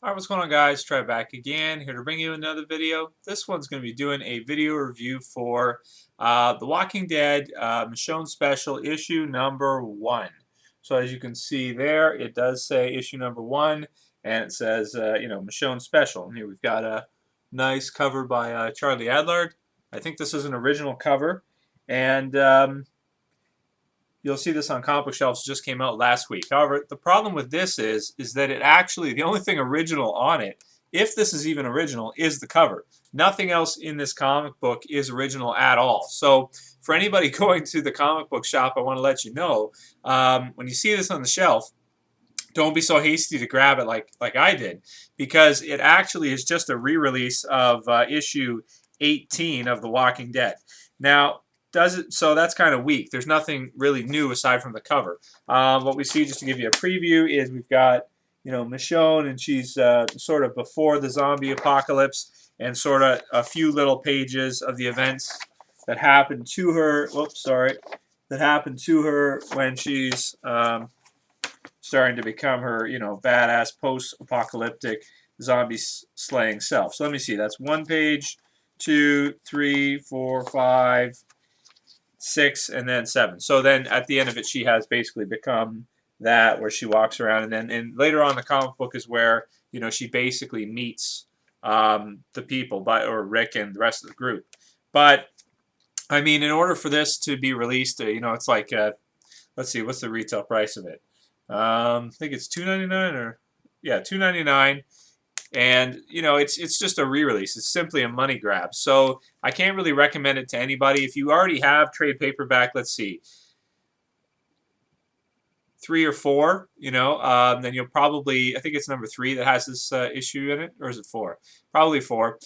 Alright, what's going on, guys? Try back again, here to bring you another video. This one's going to be doing a video review for The Walking Dead Michonne Special issue number 1. So as you can see there, it does say issue number 1, and it says, Michonne Special. And here we've got a nice cover by Charlie Adlard. I think this is an original cover, and you'll see this on comic book shelves. Just came out last week. However, the problem with this is that it actually, the only thing original on it, if this is even original, is the cover. Nothing else in this comic book is original at all. So for anybody going to the comic book shop, I want to let you know, when you see this on the shelf, don't be so hasty to grab it like I did, because it actually is just a re-release of issue 18 of The Walking Dead. Now, does it, so that's kind of weak. There's nothing really new aside from the cover. What we see, just to give you a preview, is we've got, Michonne, and she's sort of before the zombie apocalypse, and sort of a few little pages of the events that happened to her. Whoops, sorry, that happened to her when she's starting to become her, badass post-apocalyptic zombie slaying self. So let me see. That's 1 page, 2, 3, 4, 5. 6, and then 7. So then at the end of it, she has basically become that, where she walks around, and then later on the comic book is where she basically meets the people, or Rick and the rest of the group. But I mean, in order for this to be released, it's like let's see, what's the retail price of it? I think it's $2.99, or yeah, $2.99. And it's just a re-release. It's simply a money grab. So I can't really recommend it to anybody. If you already have trade paperback, let's see, 3 or 4, then you'll probably, I think it's number 3 that has this issue in it, or is it 4? Probably 4.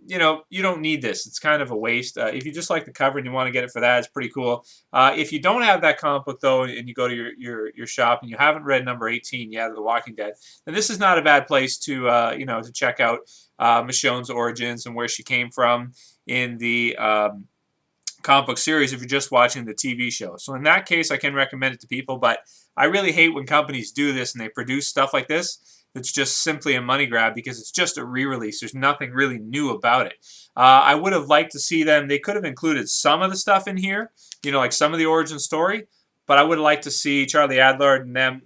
You don't need this. It's kind of a waste. If you just like the cover and you want to get it for that, it's pretty cool. If you don't have that comic book, though, and you go to your shop and you haven't read number 18 yet of The Walking Dead, then this is not a bad place to to check out Michonne's origins and where she came from in the comic book series if you're just watching the TV show. So in that case, I can recommend it to people, but I really hate when companies do this and they produce stuff like this. It's just simply a money grab because it's just a re-release. There's nothing really new about it. I would have liked to see them. They could have included some of the stuff in here, like some of the origin story, but I would have liked to see Charlie Adlard and them,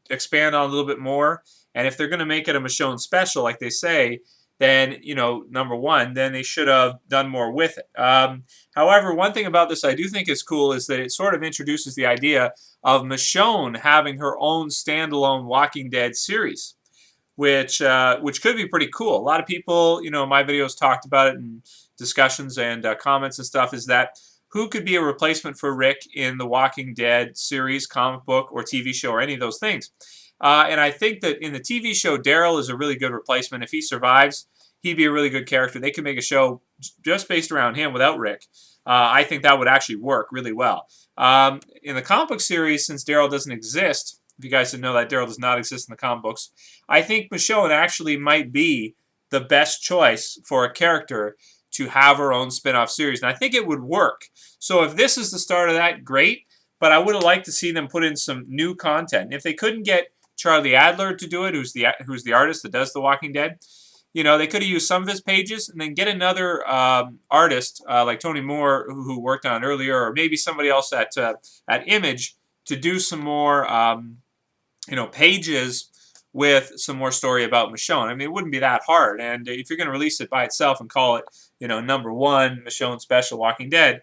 expand on a little bit more. And if they're going to make it a Michonne special, like they say, then, number 1, then they should have done more with it. However, one thing about this I do think is cool is that it sort of introduces the idea of Michonne having her own standalone Walking Dead series, which could be pretty cool. A lot of people, in my videos talked about it in discussions and comments and stuff, is that who could be a replacement for Rick in the Walking Dead series, comic book, or TV show, or any of those things. And I think that in the TV show, Daryl is a really good replacement. If he survives, he'd be a really good character. They could make a show just based around him without Rick. I think that would actually work really well. In the comic book series, since Daryl doesn't exist, if you guys didn't know that Daryl does not exist in the comic books, I think Michonne actually might be the best choice for a character to have her own spin-off series. And I think it would work. So if this is the start of that, great. But I would have liked to see them put in some new content. If they couldn't get Charlie Adler to do it, who's the artist that does The Walking Dead, they could have used some of his pages and then get another artist like Tony Moore, who worked on it earlier, or maybe somebody else at Image to do some more pages with some more story about Michonne. I mean, it wouldn't be that hard. And if you're going to release it by itself and call it, number 1 Michonne Special Walking Dead,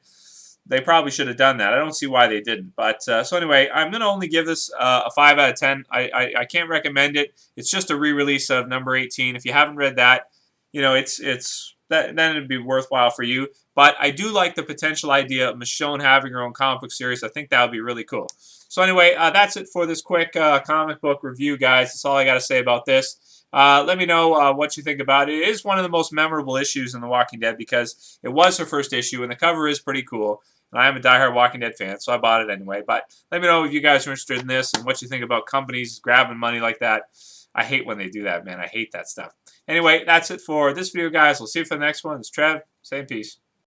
they probably should have done that. I don't see why they didn't. But so anyway, I'm going to only give this a 5 out of 10. I can't recommend it. It's just a re-release of number 18. If you haven't read that, then it'd be worthwhile for you. But I do like the potential idea of Michonne having her own comic book series. I think that would be really cool. So anyway, that's it for this quick comic book review, guys. That's all I got to say about this. Let me know what you think about it. It is one of the most memorable issues in The Walking Dead because it was her first issue, and the cover is pretty cool. And I am a diehard Walking Dead fan, so I bought it anyway. But let me know if you guys are interested in this and what you think about companies grabbing money like that. I hate when they do that, man. I hate that stuff. Anyway, that's it for this video, guys. We'll see you for the next one. It's Trev. Same peace.